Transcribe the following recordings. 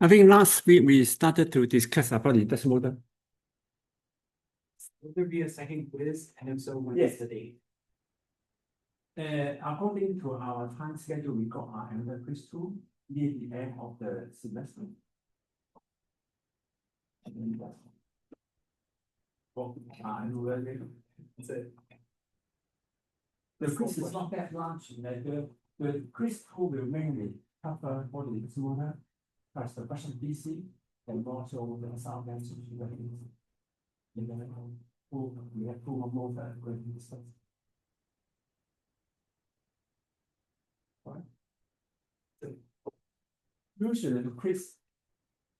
I think last week we started to discuss about the induction motor. Will there be a second quiz? And if so, when Yes. is the date? According to our time schedule, we got another quiz 2 near the end of the semester. The quiz is not that large. The quiz 2 will mainly cover all the induction motor, plus the question DC, and also the sound and situation. We have 2 more motor going to discuss. Usually the quiz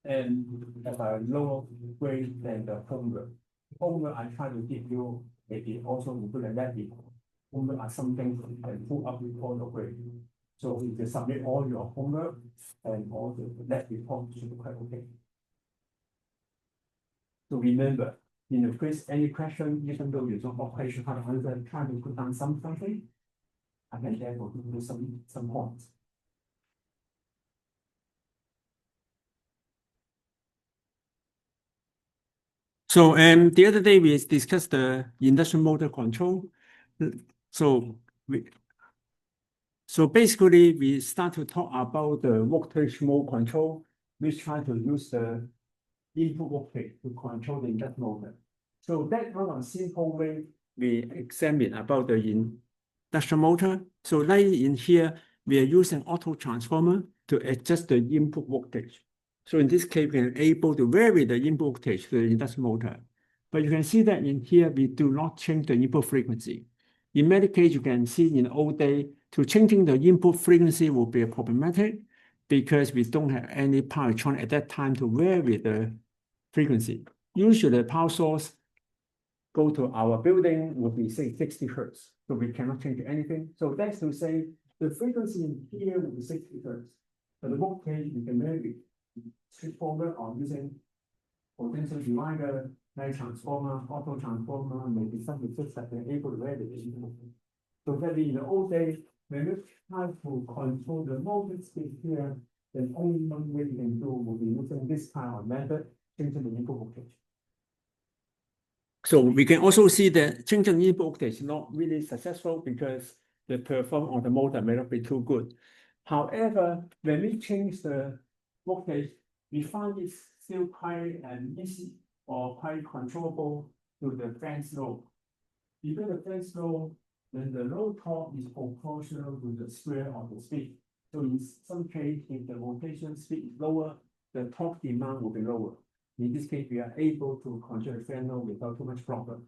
have a lower grade than the homework. Homework I try to give you maybe also include that homework are something you can pull up report or grade. So if you submit all your homework and all the lab report should be quite okay. So remember, in the quiz, any question, even though you don't quite sure how to answer, try to put down something, and then there will give you some points. So the other day we discussed the induction motor control. So basically we start to talk about the voltage mode control, which try to use the input voltage to control the induction motor. So that's one of the simple way we examine about the induction motor. So like in here, we are using auto transformer to adjust the input voltage. So in this case, we are able to vary the input voltage to the induction motor. But you can see that in here, we do not change the input frequency. In many cases, you can see in the old day, to changing the input frequency will be problematic because we don't have any power electronic at that time to vary the frequency. Usually, the power source go to our building would be say 60 hertz. So we cannot change anything. So that's to say the frequency in here will be 60 hertz. But the voltage we can vary straightforward on using potential divider, light transformer, auto transformer, maybe something such that they're able to vary the input. So that in the old days, when we try to control the voltage speed here, then only one way we can do will be using this kind of method, changing the input voltage. So we can also see that changing the input voltage is not really successful because the performance of the motor may not be too good. However, when we change the voltage, we find it's still quite easy or quite controllable to the fan load. Even the fan load, then the load torque is proportional to the square of the speed. So in some case, if the rotation speed is lower, the torque demand will be lower. In this case, we are able to control the fan load without too much problem.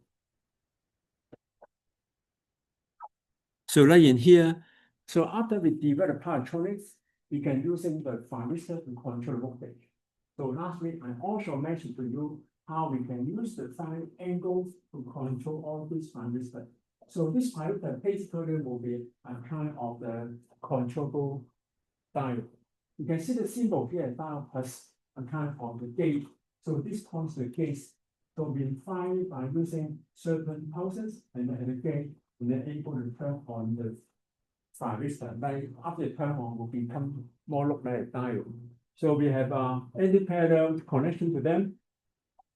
So like in here, so after we develop power electronics, we can use the thyristor to control voltage. So last week, I also mentioned to you how we can use the sine angles to control all these thyristors. So this thyristor basically will be a kind of the controllable diode. You can see the symbol here, diode has a kind of the gate. So this points to the gate. So we find by using certain pulses and then the gate, we are able to turn on the thyristor. Like after turn on will become more look like a diode. So we have anti-parallel connection to them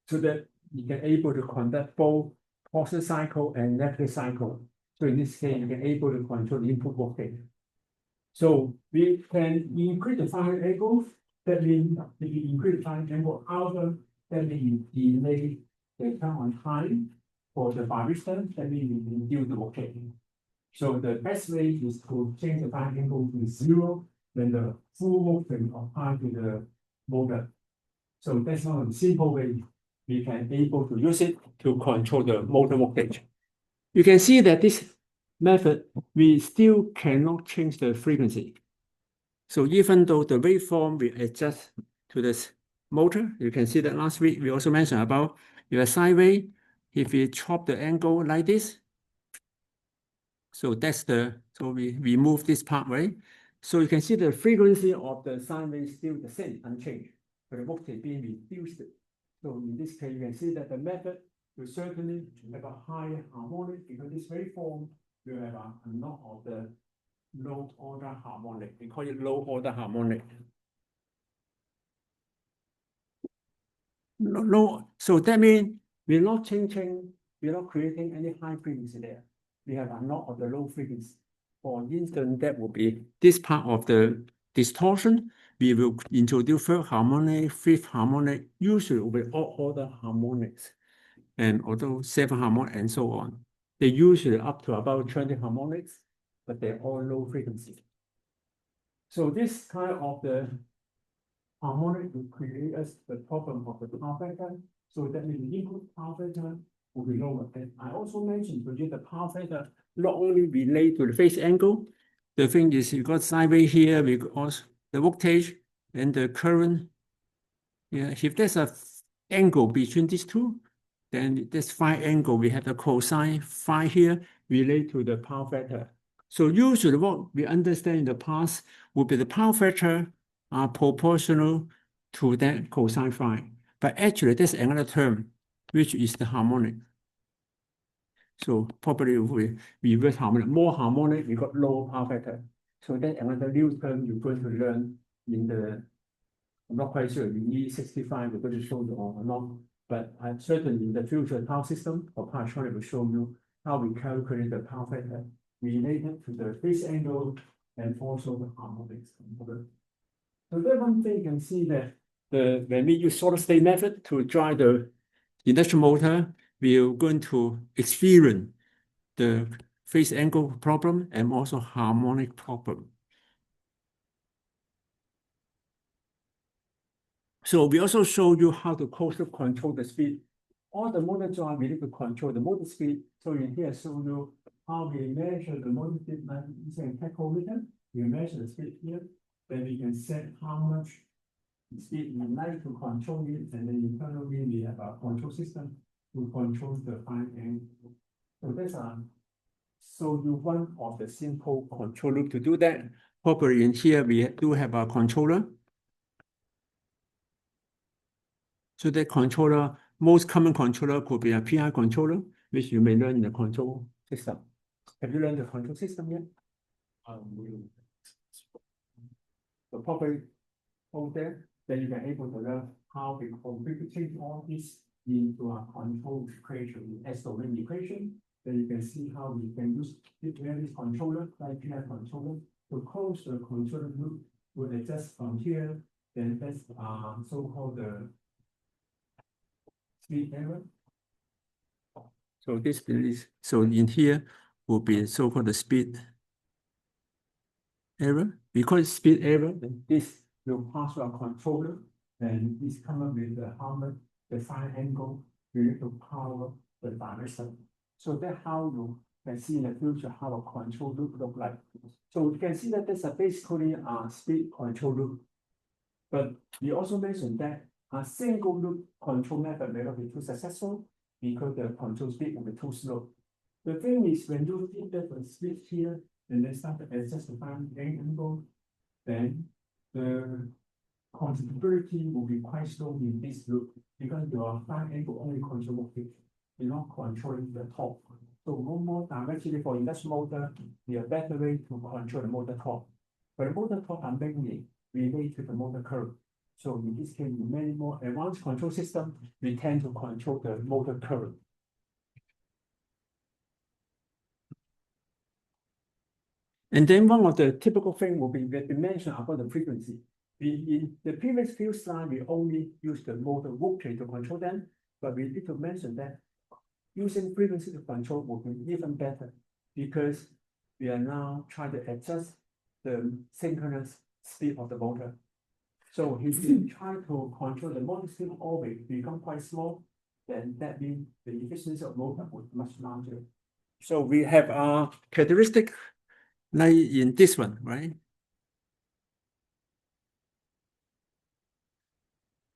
so that you can able to conduct both positive cycle and negative cycle. So in this case, you can able to control the input voltage. So we can increase the firing angle. That means if we increase the firing angle alpha, that means we delay the turn on time for the thyristor. That means we reduce the voltage. So the best way is to change the firing angle to 0 when the full voltage applied to the motor. So that's one of the simple ways we can able to use it to control the motor voltage. You can see that this method, we still cannot change the frequency. So even though the waveform we adjust to this motor, you can see that last week we also mentioned about your sine wave. If we chop the angle like this, so that's so we remove this part, right? So you can see the frequency of the sine wave is still the same, unchanged, but the voltage being reduced. So in this case, you can see that the method will certainly have a higher harmonic because this waveform will have a lot of the low order harmonic. We call it low order harmonic. No, so that means we're not changing, we're not creating any high frequency there. We have a lot of the low frequency. For instance, that would be this part of the distortion. We will introduce third harmonic, fifth harmonic, usually with odd order harmonics, and although seven harmonic and so on. They usually up to about 20 harmonics, but they're all low frequency. So this kind of the harmonic will create us the problem of the power factor. So that means the input power factor will be lower. And I also mentioned to you the power factor not only relate to the phase angle. The thing is you got sine wave here, we got also the voltage and the current. Yeah, if there's a angle between these two, then this phi angle, we have the cosine phi here relate to the power factor. So usually what we understand in the past would be the power factor are proportional to that cosine phi. But actually, there's another term, which is the harmonic. So probably if we reverse harmonic, more harmonic, we got lower power factor. So that's another new term you're going to learn in the, I'm not quite sure, in E65, we're going to show you or not. But certainly in the future power system or power electronics will show you how we calculate the power factor related to the phase angle and also the harmonics. So that one thing you can see that when we use solid state method to drive the induction motor, we are going to experience the phase angle problem and also harmonic problem. So we also show you how to closely control the speed. All the motor drive, we need to control the motor speed. So in here, show you how we measure the motor speed like using a tachometer. We measure the speed here. Then we can set how much speed we like to control it. And then internally, we have a control system to control the fine angle. So that's so you one of the simple control loop to do that. Probably in here, we do have a controller. So the controller, most common controller could be a PI controller, which you may learn in the control system. Have you learned the control system yet? So probably over there, then you can able to learn how we configure all this into a control equation, S-domain equation. Then you can see how we can use various controller, like PI controller, to close the controller loop to adjust from here. Then that's so-called the speed error. So this is, so in here will be so-called the speed error. Because speed error, then this will pass through a controller, and this come up with the harmonic, the fine angle, we need to power the direction. So that's how you can see in the future how a control loop look like. So you can see that there's a basically a speed control loop. But we also mentioned that a single loop control method may not be too successful because the control speed will be too slow. The thing is, when you feed the speed here and then start to adjust the fine angle, then the compatibility will be quite slow in this loop because your fine angle only control voltage, you're not controlling the torque. So one more directly for induction motor, the better way to control the motor torque. But the motor torque are mainly related to the motor current. So in this case, in many more advanced control systems, we tend to control the motor current. And then one of the typical things will be that we mentioned about the frequency. In the previous few slides, we only use the motor voltage to control them, but we need to mention that using frequency to control will be even better because we are now trying to adjust the synchronous speed of the motor. So if you try to control the motor speed always become quite small, then that means the efficiency of motor would be much larger. So we have a characteristic like in this one, right?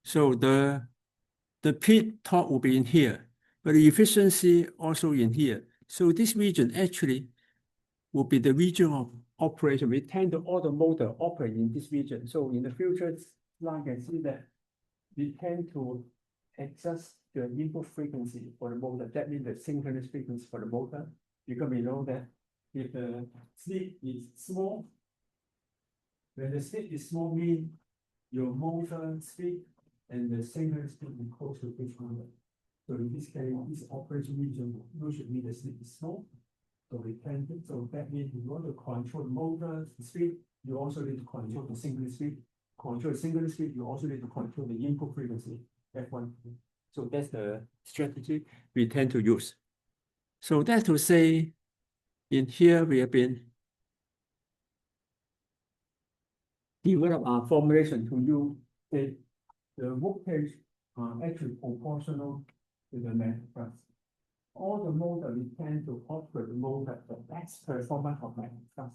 So the peak torque will be in here, but the efficiency also in here. So this region actually will be the region of operation. We tend to all the motor operate in this region. So in the future, you can see that we tend to adjust the input frequency for the motor. That means the synchronous frequency for the motor, because we know that if the speed is small, when the speed is small, means your motor speed and the single speed is close to 600. So in this case, this operation region usually the speed is small. So we can, so that means you want to control the motor speed, you also need to control the single speed. Control the single speed, you also need to control the input frequency, F1. So that's the strategy we tend to use. So that's to say, in here we have been develop our formulation to use the voltage are actually proportional to the magnetic flux. All the motor we tend to operate the motor at the best performance of magnetic flux.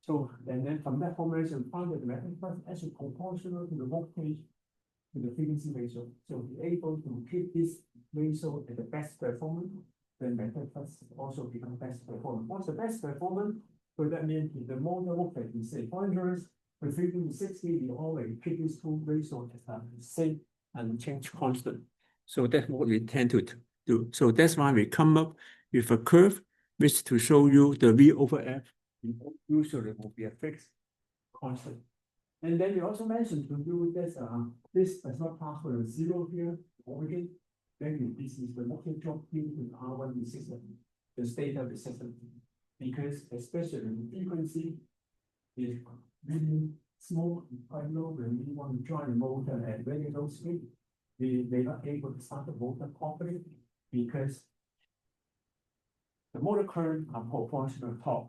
So and then from that formulation, found that the magnetic flux is actually proportional to the voltage to the frequency ratio. So we're able to keep this ratio at the best performance, then magnetic flux also become best performance. What's the best performance? So that means if the motor voltage is say 100, the frequency 60, we always keep these two ratios as the same and change constant. So that's what we tend to do. So that's why we come up with a curve which to show you the V over F usually will be a fixed constant. And then we also mentioned to do this does not pass for the zero here, origin. Then this is the voltage drop due to R1 resistance, the state of resistance. Because especially the frequency is really small and quite low when we want to drive the motor at very low speed. They're not able to start the motor properly because the motor current are proportional to torque.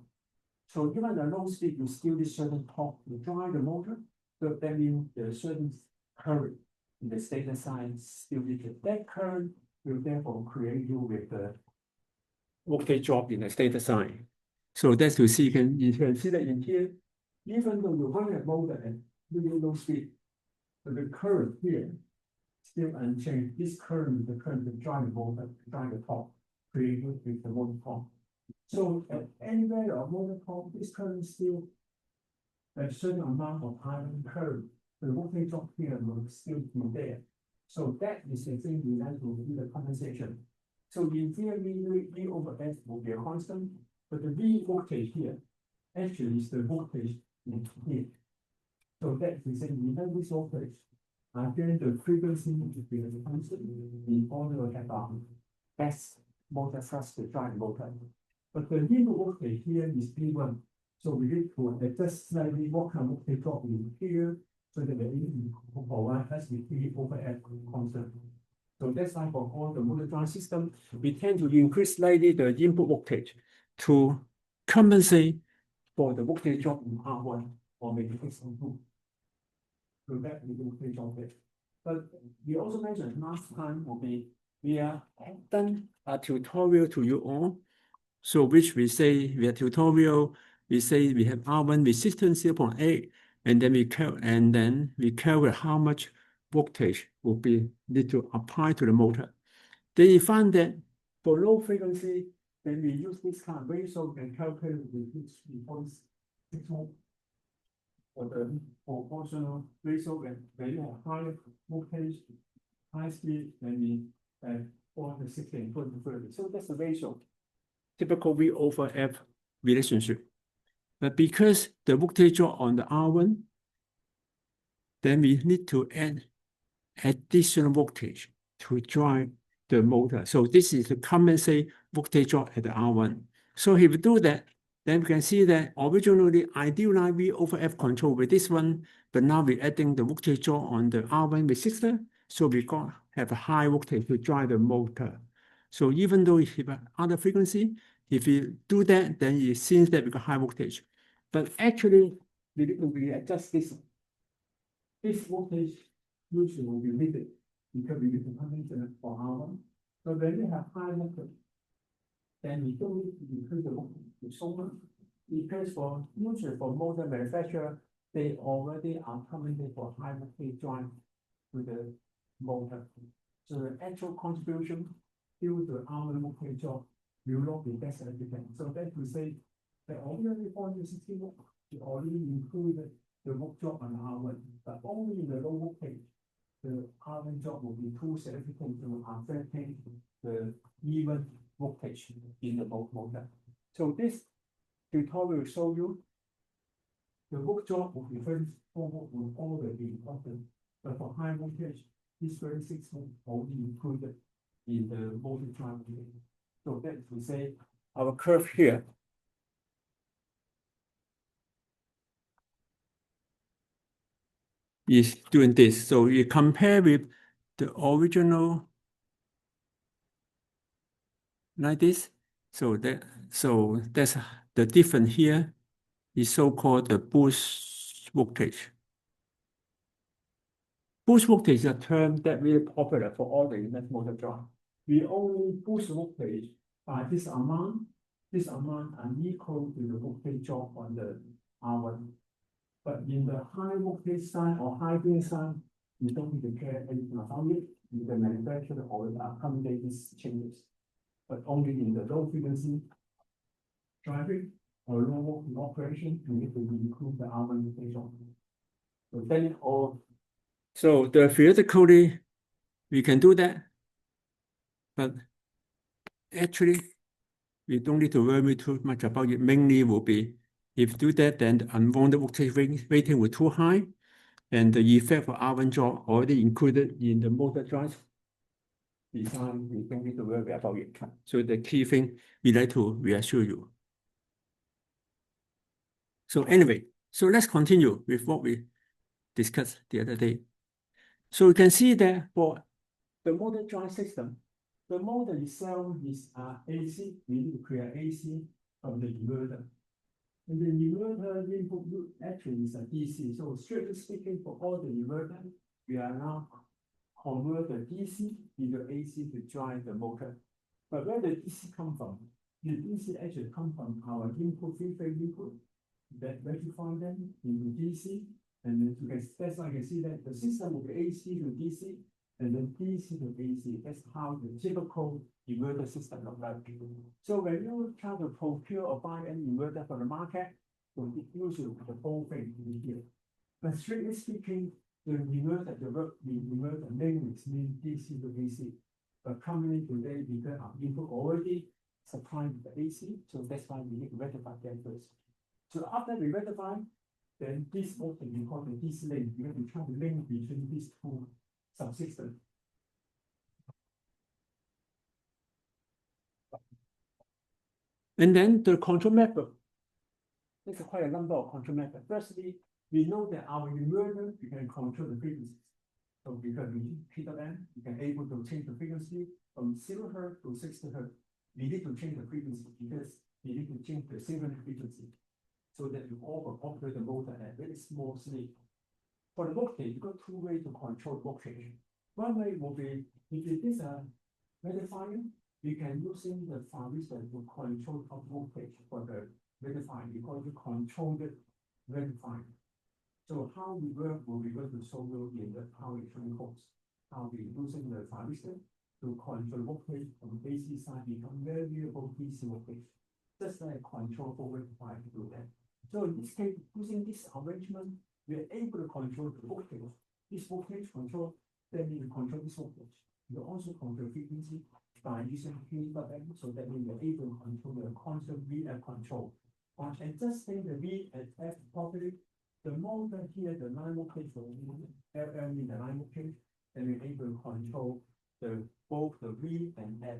So given the low speed, you still need certain torque to drive the motor. So that means there is certain current in the stator side still needed. That current will therefore create you with the voltage drop in the stator side. So that's to see, you can see that in here, even though you run a motor at really low speed, but the current here still unchanged. This current is the current to drive the motor, drive the torque, created with the motor torque. So at any value of motor torque, this current still a certain amount of iron current. The voltage drop here will still be there. So that is the thing we like to do the compensation. So in theory, V over S will be a constant, but the V voltage here actually is the voltage in here. So that is saying we have this voltage. Again, the frequency will be the constant in order to have a best motor flux to drive the motor. But the input voltage here is V1. So we need to adjust slightly what kind of voltage drop in here so that the provide us with V over F constant. So that's why for all the motor drive system, we tend to increase slightly the input voltage to compensate for the voltage drop in R1 or maybe X2. So that we will voltage drop it. But we also mentioned last time we have done a tutorial to you all. So which we say we have tutorial, we say we have R1 resistance 0.8, and then we calculate how much voltage will be need to apply to the motor. Then you find that for low frequency, then we use this kind of ratio and calculate with this 6 volt for the proportional ratio when you have high voltage, high speed, then we have 460 and 430. So that's the ratio. Typical V over F relationship. But because the voltage drop on the R1, then we need to add additional voltage to drive the motor. So this is to compensate voltage drop at the R1. So if we do that, then we can see that originally ideal line V over F control with this one, but now we're adding the voltage drop on the R1 resistor. So we got have a high voltage to drive the motor. So even though if you have other frequency, if you do that, then it seems that we got high voltage. But actually, we adjust this. This voltage usually will be limited because we need to compensate for R1. So when we have high voltage, then we don't need to increase the voltage so much. Because usually for motor manufacturer, they already are compensating for high voltage drive to the motor. So the actual contribution due to R1 voltage drop will not be that significant. So that to say that ordinary 460 volt, we already included the voltage drop on R1, but only in the low voltage, the R1 drop will be too significant to affecting the even voltage in the motor. So this tutorial will show you the voltage drop will be very will always be important, but for high voltage, this 36 volt only included in the multi-drive. So that is to say, our curve here is doing this. So you compare with the original like this. So that's the difference here is so-called the boost voltage. Boost voltage is a term that really popular for all the induction motor drive. We only boost voltage by this amount unequal to the voltage drop on the R1. But in the high voltage side or high gain side, you don't need to care anything about it. The manufacturer or accommodate these changes. But only in the low frequency driving or low voltage operation, you need to include the R1 voltage drop. So then all. So the theoretically, we can do that, but actually, we don't need to worry too much about it. Mainly will be, if you do that, then the unwanted voltage rating will too high, and the effect for R1 drop already included in the motor drive design. We don't need to worry about it. So the key thing we like to reassure you. So anyway, so let's continue with what we discussed the other day. So you can see that for the motor drive system, the motor itself is AC. We need to create AC from the inverter. And the inverter input actually is a DC. So strictly speaking, for all the inverter, we are now convert the DC into AC to drive the motor. But where the DC come from? The DC actually come from our input, three-phase input, that rectify them into DC. And then you can, that's why you can see that the system will be AC to DC, and then DC to AC. That's how the typical inverter system looks like. So when you try to procure or buy an inverter for the market, so it usually the whole thing in here. But strictly speaking, the inverter mainly means DC to AC. But currently today, because our input already supplied the AC, so that's why we need to rectify that first. So after we rectify, then this also we call the DC link. We have to try to link between these two subsystems. And then the control method. There's quite a number of control methods. Firstly, we know that our inverter, we can control the frequency. So because we heat up amp, we can able to change the frequency from 0 Hz to 60 Hz. We need to change the frequency because we need to change the synchronous frequency so that we operate the motor at very small speed. For the voltage, you got two ways to control voltage. One way will be, if it is a rectifier, we can using the transistor to control the voltage for the rectifier because you control the rectifier. So how we work will be going to show you in the power electronic course. How we using the transistor to control voltage from AC side become variable DC voltage. Just like control for rectifier to do that. So in this case, using this arrangement, we are able to control the voltage. This voltage control, then we control this voltage. We also control frequency by using heat up amp, so that we are able to control the constant VF control. By adjusting the V and F properly, the motor here, the line voltage will LM in the line voltage, and we're able to control both the V and F.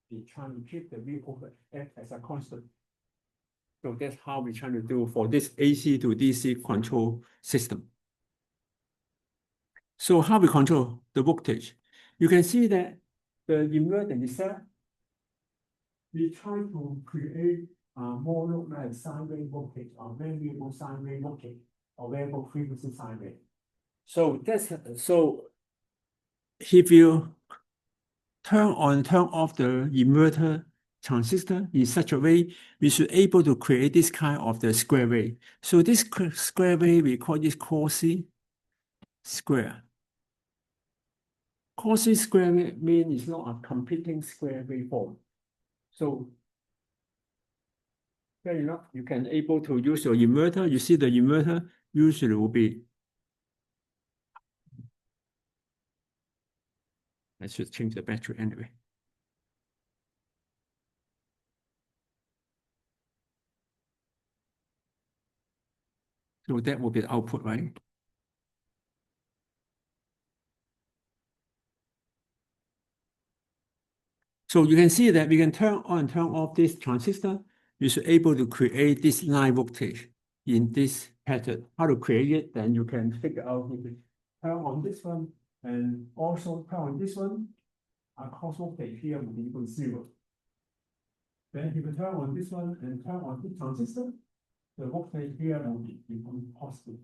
We're trying to keep the V over F as a constant. So that's how we're trying to do for this AC to DC control system. So how we control the voltage? You can see that the inverter itself, we try to create more like sine wave voltage or variable sine wave voltage or variable frequency sine wave. So that's if you turn on, turn off the inverter transistor in such a way, we should able to create this kind of the square wave. So this square wave, we call this Cauchy square. Cauchy square wave means it's not a competing square waveform. So fair enough, you can able to use your inverter. You see the inverter usually will be, I should change the battery anyway. So that will be the output, right? So you can see that we can turn on and turn off this transistor. You should able to create this line voltage in this pattern. How to create it, then you can figure out if you turn on this one and also turn on this one, our cross voltage here will be equal to 0. Then if you turn on this one and turn on this transistor, the voltage here will be become positive.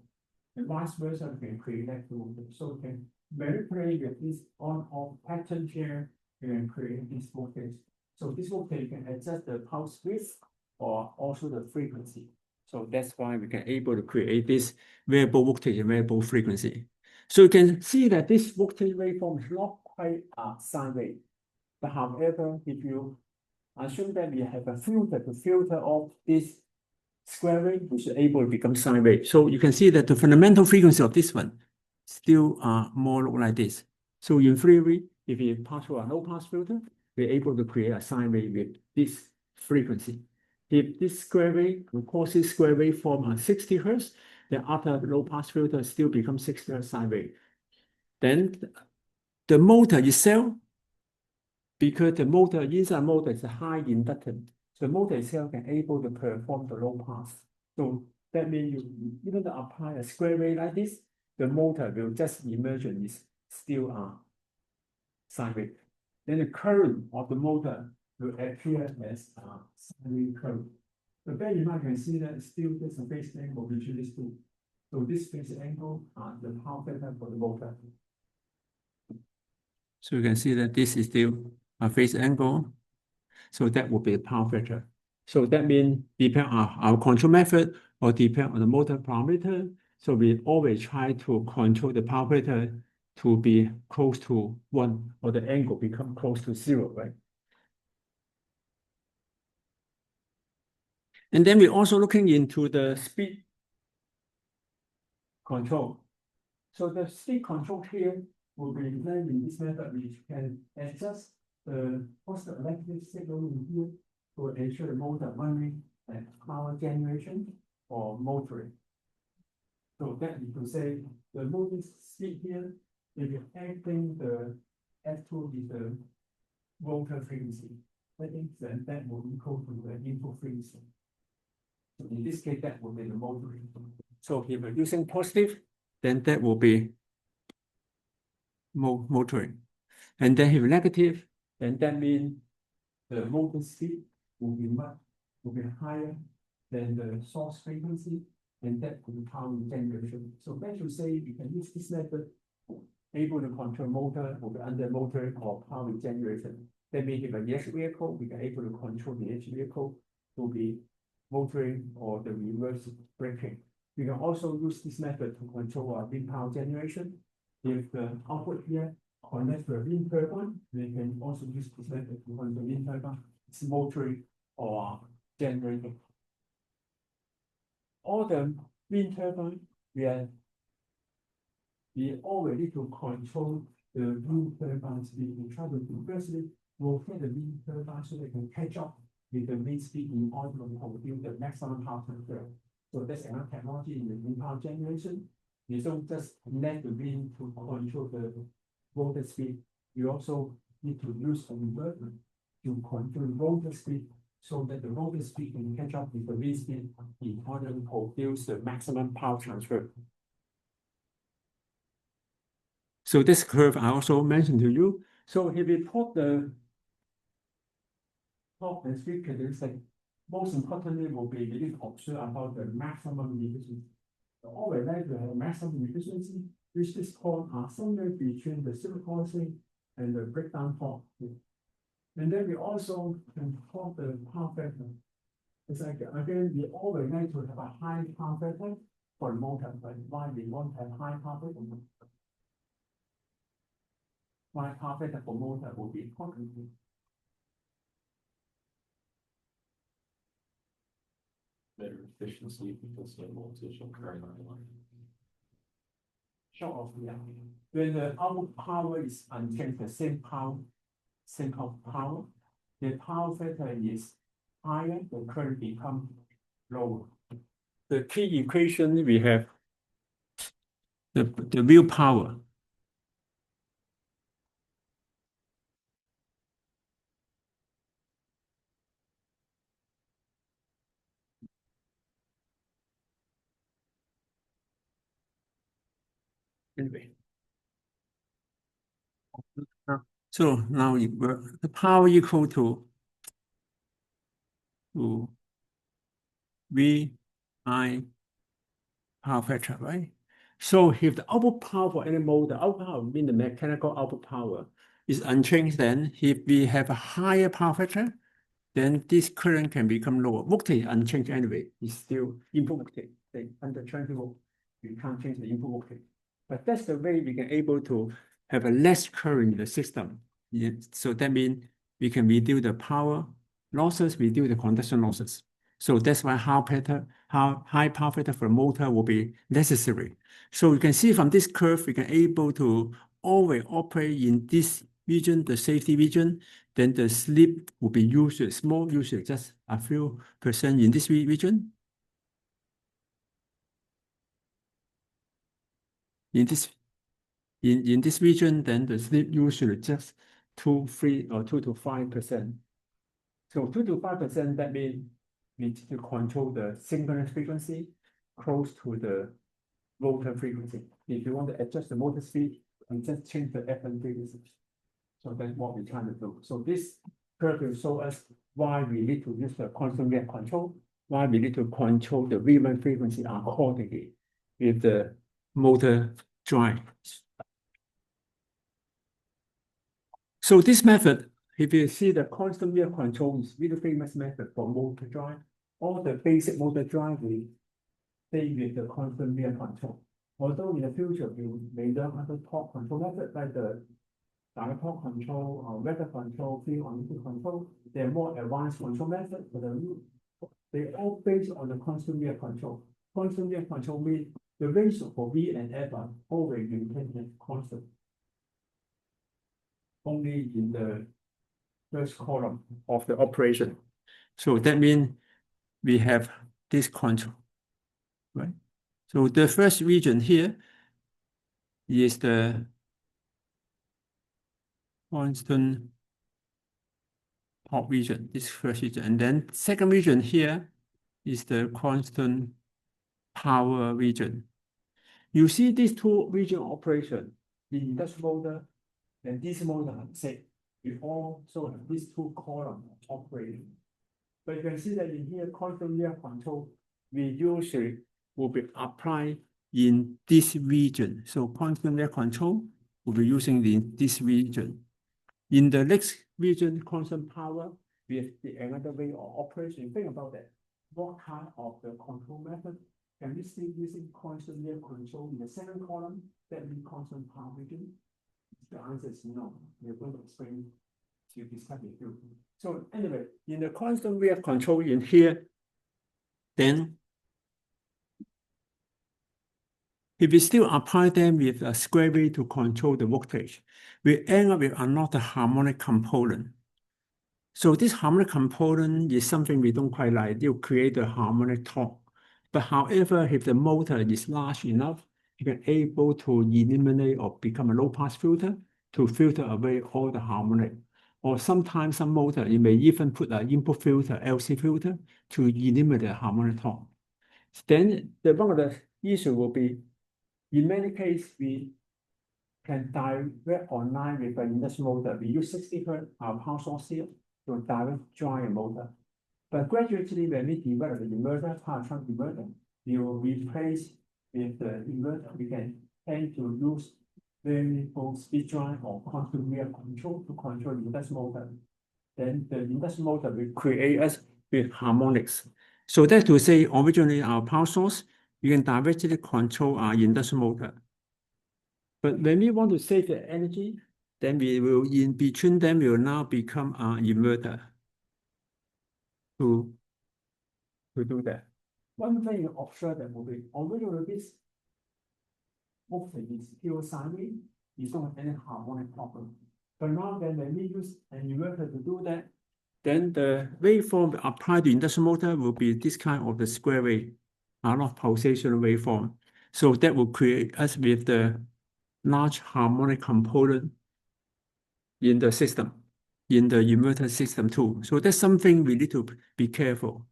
And vice versa, we can create that voltage. So we can manipulate with this on-off pattern here, we can create this voltage. So this voltage can adjust the pulse width or also the frequency. So that's why we can able to create this variable voltage and variable frequency. So you can see that this voltage waveform is not quite a sine wave. But however, if you assume that we have a filter to filter off this square wave, we should able to become sine wave. So you can see that the fundamental frequency of this one still more look like this. So in theory, if you pass through a low pass filter, we're able to create a sine wave with this frequency. If this square wave, of course, this square wave form 60 Hertz, then after low pass filter still becomes 60 Hertz sine wave. Then the motor itself, because the motor inside motor is a high inductance, the motor itself can able to perform the low pass. So that means you even to apply a square wave like this, the motor will just emerge and is still sine wave. Then the current of the motor will appear as sine wave current. But bear in mind, you can see that still there's a phase angle between these two. So this phase angle the power factor for the motor. So you can see that this is still a phase angle. So that will be the power factor. So that means depend on our control method or depend on the motor parameter. So we always try to control the power factor to be close to 1 or the angle become close to 0, right? And then we're also looking into the speed control. So the speed control here will be designed in this method, which can adjust the positive electric signal in here to ensure the motor running at power generation or motoring. So that is to say the motor speed here, if you're adding the F2 is the motor frequency, then that will equal to the input frequency. So in this case, that will be the motoring. So if you're using positive, then that will be motoring. And then if negative, then that means the motor speed will be higher than the source frequency, and that will be power generation. So that should say you can use this method, able to control motor will be under motor or power generation. That means if a EH vehicle, we can able to control the EH vehicle to be motoring or the reverse braking. We can also use this method to control our wind power generation. If the output here connects to a wind turbine, we can also use this method to control wind turbine. It's motoring or generating. All the wind turbine, we always need to control the wind turbine speed. We try to firstly rotate the wind turbine so they can catch up with the wind speed in order to produce the maximum power transfer. So that's another technology in the wind power generation. You don't just let the wind to control the rotor speed. You also need to use the inverter to control the rotor speed so that the rotor speed can catch up with the wind speed in order to produce the maximum power transfer. So this curve I also mentioned to you. So if we put the top and speed characteristic, most importantly will be we need to observe about the maximum efficiency. Always like to have maximum efficiency, which is called somewhere between the superposing and the breakdown torque. And then we also can plot the power factor. It's like, again, we always like to have a high power factor for motor, but why we want to have high power factor? Why power factor for motor will be important. Better efficiency because the voltage and current are aligned. Short of, yeah. When the output power is unchanged, the same power, the power factor is higher, the current becomes lower. The key equation we have the real power. Anyway. So now the power equal to V I power factor, right? So if the output power for any motor, output power mean the mechanical output power is unchanged, then if we have a higher power factor, then this current can become lower. Voltage unchanged anyway, it's still input voltage. Say under 20 volt, we can't change the input voltage. But that's the way we can able to have a less current in the system. Yeah. So that means we can reduce the power losses, reduce the conduction losses. So that's why how high power factor for a motor will be necessary. So you can see from this curve, we can able to always operate in this region, the safety region. Then the slip will be usually small, usually just a few percent in this region. In this region, then the slip usually just 2, 3, or 2 to 5%. So 2 to 5%, that means we need to control the synchronous frequency close to the motor frequency. If you want to adjust the motor speed, you just change the FM frequency. So that's what we're trying to do. So this curve will show us why we need to use the constant wave control, why we need to control the V1 frequency accordingly with the motor drive. So this method, if you see the constant wave control is really famous method for motor drive. All the basic motor drive will stay with the constant wave control. Although in the future we may learn other torque control method like the direct torque control or weather control, field on input control. They're more advanced control methods, but they all based on the constant wave control. Constant wave control means the ratio for V and F are always maintained constant. Only in the first column of the operation. So that means we have this control, right? So the first region here is the constant torque region, this first region. And then second region here is the constant power region. You see these two region operation, the industrial motor and DC motor are the same. We also have these two columns operating. But you can see that in here, constant wave control, we usually will be applied in this region. So constant wave control will be using this region. In the next region, constant power, we have another way of operation. Think about that. What kind of the control method can we still using constant wave control in the second column? That means constant power region. The answer is no. We're going to explain to discuss with you. So anyway, in the constant wave control in here, then if we still apply them with a square wave to control the voltage, we end up with another harmonic component. So this harmonic component is something we don't quite like. It will create a harmonic torque. But however, if the motor is large enough, you can able to eliminate or become a low-pass filter to filter away all the harmonic. Or sometimes some motor, you may even put an input filter, LC filter, to eliminate the harmonic torque. Then one of the issue will be, in many cases, we can direct online with an industrial motor. We use 60 Hz power source here to direct drive a motor. But gradually, when we develop the inverter, power transfer inverter, we will replace with the inverter. We can tend to use variable speed drive or constant wave control to control the industrial motor. Then the industrial motor will create us with harmonics. So that's to say, originally our power source, we can directly control our industrial motor. But when we want to save the energy, then we will, in between them, will now become an inverter to do that. One thing you observe that will be originally this voltage is pure sine wave, you don't have any harmonic problem. But now then when we use an inverter to do that, then the waveform applied to industrial motor will be this kind of the square wave, not pulsation waveform. So that will create us with the large harmonic component in the system, in the inverter system too. So that's something we need to be careful.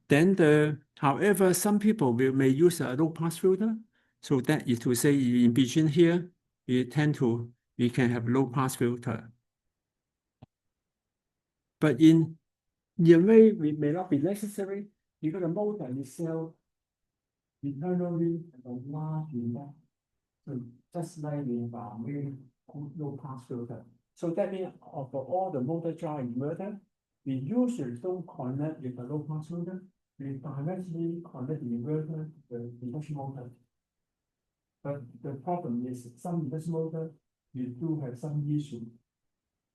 Then however, some people may use a low pass filter So that is to say in between here, we can have low pass filter. But in a way, it may not be necessary because the motor itself internally has a large impact. So just like we have a very low pass filter. So that means for all the motor drive inverter, we usually don't connect with the low pass filter. We directly connect the inverter to the induction motor. But the problem is some induction motor, you do have some issue.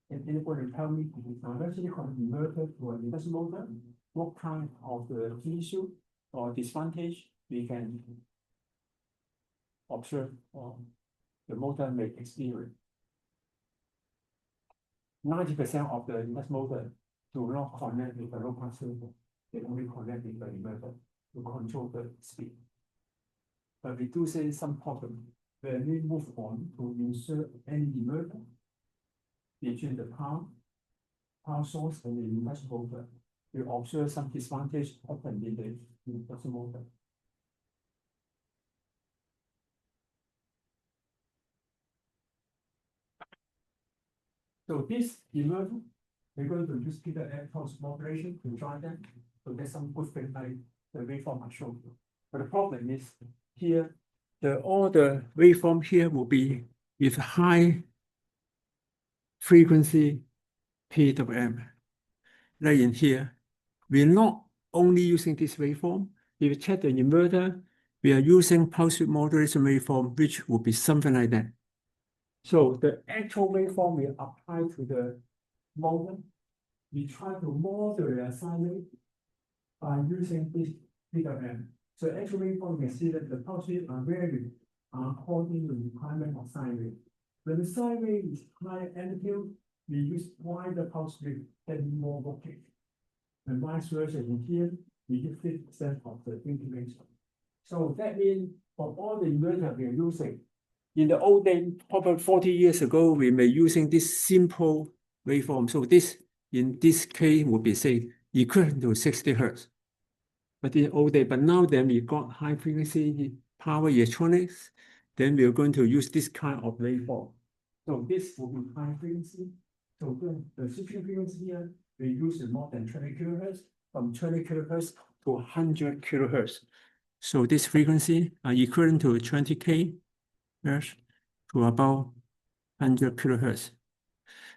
And anybody tell me if we directly connect the inverter to an induction motor, what kind of the issue or disadvantage we can observe or the motor may experience. 90% of the induction motor do not connect with the low pass filter. They only connect with the inverter to control the speed. But we do see some problem when we move on to insert any inverter between the power source and the induction motor. We observe some disadvantage happen in the induction motor. So this inverter, we're going to use Peter M pulse moderation to try that. So there's some good thing like the waveform I showed you. But the problem is here, all the waveform here will be with high frequency PWM. Like in here, we're not only using this waveform. If you check the inverter, we are using pulse width modulation waveform, which will be something like that. So the actual waveform we apply to the motor, we try to modulate a sine wave by using this PWM. So actually, you can see that the pulse width are varied according to the requirement of sine wave. When the sine wave is high amplitude, we use wider pulse width and more voltage. And vice versa in here, we use 50% of the inclination. So that means for all the inverter we are using, in the old days, probably 40 years ago, we were using this simple waveform. So this, in this case, would be say equivalent to 60 Hertz. But in the old days, but now then we got high frequency power electronics, then we are going to use this kind of waveform. So this will be high frequency. So the switching frequency here, we use more than 20 kilohertz, from 20 kilohertz to 100 kilohertz. So this frequency are equivalent to 20K hertz to about 100 kilohertz.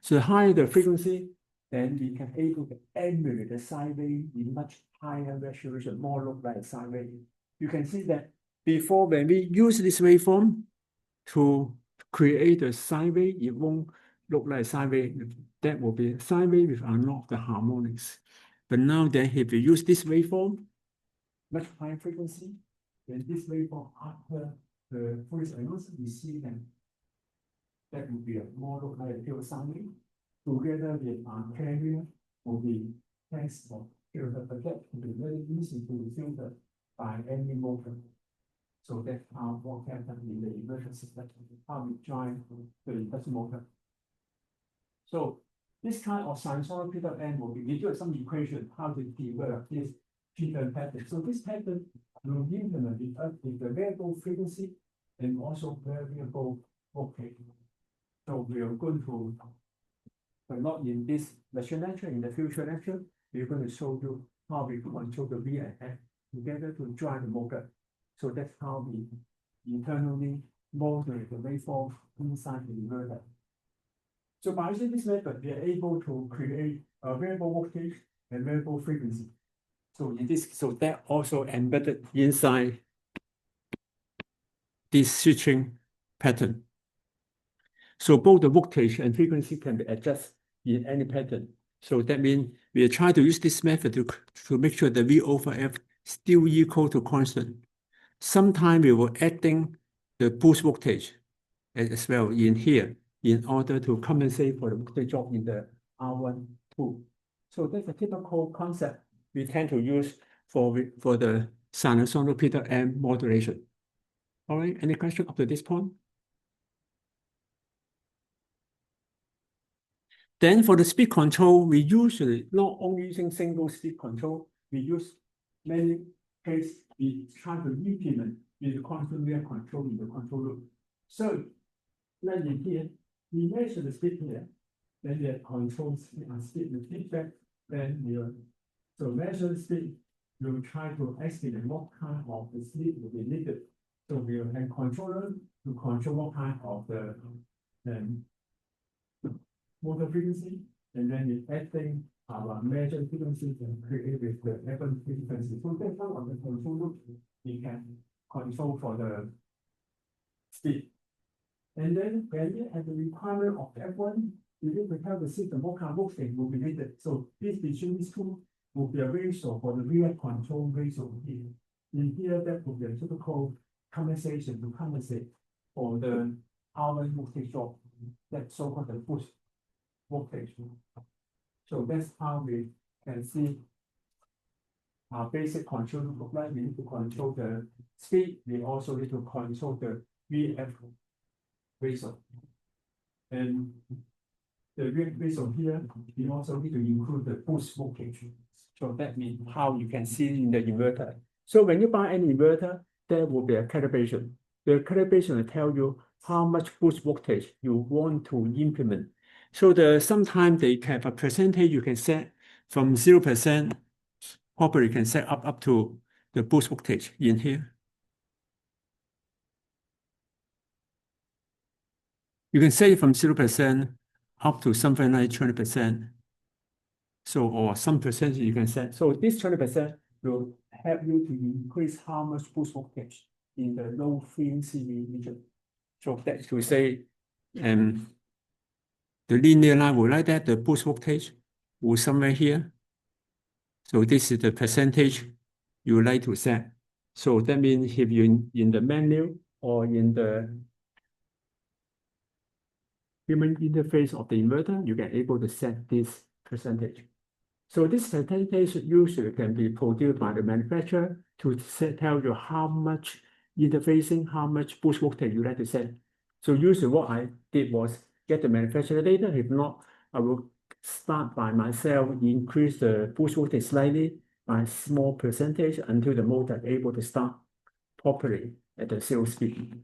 So the higher the frequency, then we can able to emulate the sine wave in much higher resolution, more look like sine wave. You can see that before when we use this waveform to create a sine wave, it won't look like sine wave. That will be sine wave with unlock the harmonics. But now then, if we use this waveform, much higher frequency, then this waveform after the first analysis, we see that would be a more look like a pure sine wave. Together with our carrier will be thanks for filter, but that will be very easy to filter by any motor. So that's how what happens in the inverter system, how we drive the induction motor. So this kind of sinusoidal PWM will be, we do some equation how to develop this PWM pattern. So this pattern will implement with the variable frequency and also variable voltage. So we are going to, but not in this lecture, in the future lecture, we're going to show you how we control the V and F together to drive the motor. So that's how we internally modulate the waveform inside the inverter. So by using this method, we are able to create a variable voltage and variable frequency. So in this, so that also embedded inside this switching pattern. So both the voltage and frequency can be adjusted in any pattern. So that means we are trying to use this method to make sure that V over F still equal to constant. Sometimes we will adding the boost voltage as well in here in order to compensate for the voltage drop in the R1, 2. So that's a typical concept we tend to use for the sinusoidal PWM modulation. All right, any question up to this point? Then for the speed control, we usually not only using single speed control, we use many case, we try to implement the constant real control in the control loop. So, like in here, we measure the speed here, then we have control speed the feedback, then we'll so measure the speed, we'll try to estimate what kind of the speed will be needed. So we'll have controller to control what kind of the motor frequency, and then we adding our measured frequency and create with the F1 frequency. So that's one of the control loop we can control for the speed. And then when you have the requirement of F1, you need to tell the system what kind of voltage will be needed. So this between these two will be a ratio for the real control ratio here. In here, that will be a typical compensation to compensate for the hour voltage drop, that's so-called the push voltage. So that's how we can see our basic control look like. We need to control the speed. We also need to control the VF ratio. And the VF ratio here, we also need to include the push voltage. So that means how you can see in the inverter. So when you buy an inverter, there will be a calibration. The calibration will tell you how much boost voltage you want to implement. So sometimes they have a percentage you can set from 0%, probably you can set up to the boost voltage in here. You can set it from 0% up to something like 20%. So, or some percentage you can set. So this 20% will help you to increase how much boost voltage in the low frequency region. So that's to say, the linear line will like that, the boost voltage will somewhere here. So this is the percentage you would like to set. So that means if you in the menu or in the human interface of the inverter, you can able to set this percentage. So this percentage usually can be produced by the manufacturer to tell you how much interfacing, how much boost voltage you like to set. So usually what I did was get the manufacturer data. If not, I will start by myself, increase the boost voltage slightly by small percentage until the motor is able to start properly at the 0 speed.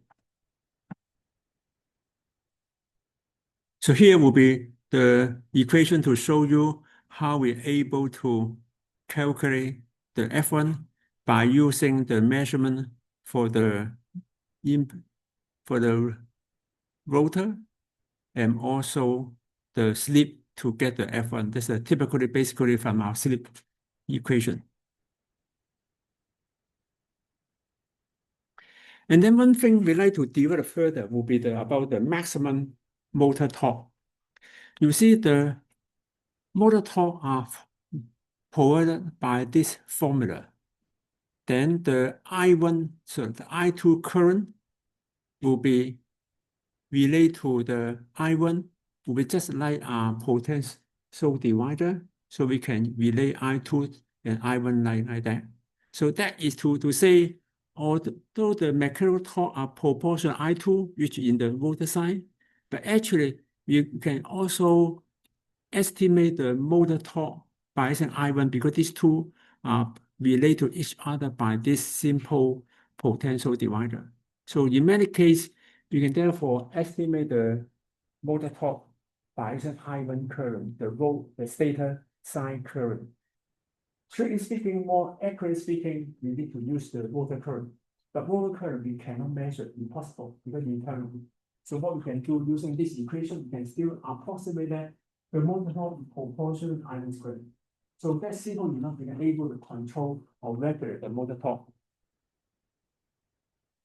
So here will be the equation to show you how we're able to calculate the F1 by using the measurement for the rotor and also the slip to get the F1. This is typically basically from our slip equation. And then one thing we like to develop further will be about the maximum motor torque. You see the motor torque are provided by this formula. Then the I1, so the I2 current will be related to the I1, will be just like a potential divider. So we can relate I2 and I1 like that. So that is to say, although the mechanical torque are proportional I2, which is in the motor side, but actually you can also estimate the motor torque by using I1 because these two are related to each other by this simple potential divider. So in many cases, you can therefore estimate the motor torque by using I1 current, the stator side current. Strictly speaking, more accurately speaking, we need to use the motor current. But motor current we cannot measure, impossible, because internally. So what we can do using this equation, we can still approximate that the motor torque is proportional to I1 squared. So that's simple enough, we can able to control or regulate the motor torque.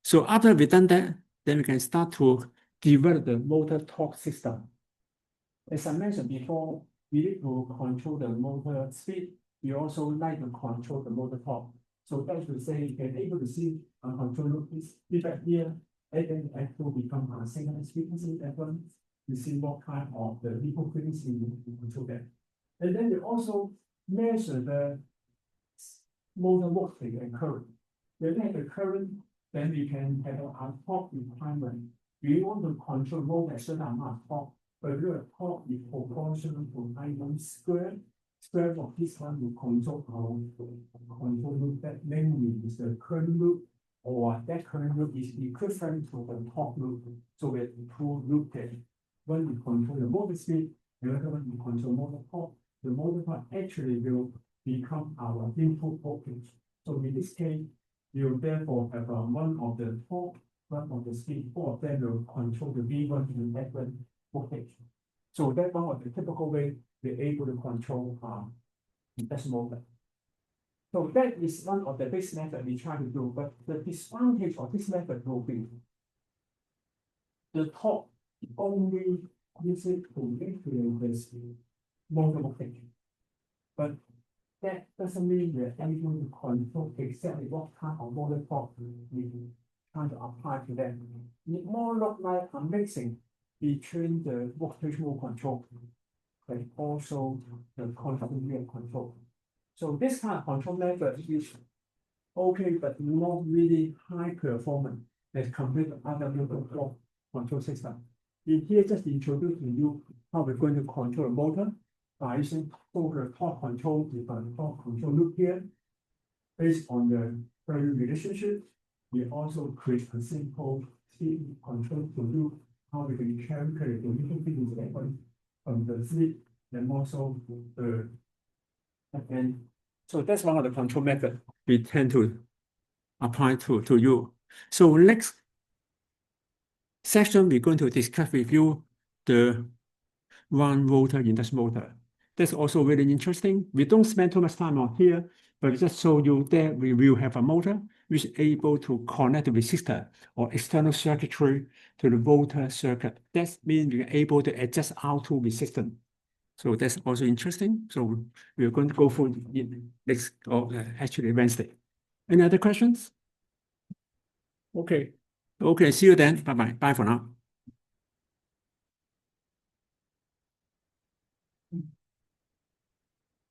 So after we've done that, then we can start to develop the motor torque system. As I mentioned before, we need to control the motor speed. We also like to control the motor torque. So that should say you can able to see control this feedback here, and then F2 become a synchronous frequency F1. You see what kind of the equal frequency you control that. And then we also measure the motor voltage and current. When we have the current, then we can have our torque requirement. We want to control motor at certain amount of torque, but your torque is proportional to I1 squared. square of this one will control our control loop that mainly is the current loop, or that current loop is equivalent to the top loop. So we have two loop there. One we control the motor speed, the other one we control motor torque. The motor torque actually will become our input voltage. So in this case, you will therefore have one of the torque, one of the speed, both of them will control the V1 and F1 voltage. So that's one of the typical way we're able to control induction motor. So that is one of the basic method we try to do, but the disadvantage of this method will be the torque only use it to influence this motor voltage. But that doesn't mean we're able to control exactly what kind of motor torque we trying to apply to them. It more look like a mixing between the voltage mode control and also the continuity control. So this kind of control method is okay, but not really high performance as compared to other motor torque control system. In here, just introducing you how we're going to control the motor by using both the torque control with a torque control loop here. Based on the value relationship, we also create a simple speed control to do how we can calculate the emission frequency level from the slip and also the and so that's one of the control methods we tend to apply to you. So next section, we're going to discuss with you the one rotor induction motor. That's also really interesting. We don't spend too much time on here, but we just show you that we will have a motor which is able to connect the resistor or external circuitry to the rotor circuit. That means we are able to adjust R2 resistance. So that's also interesting. So we are going to go through it next, or actually Wednesday. Any other questions? Okay. Okay, see you then. Bye-bye. Bye for now.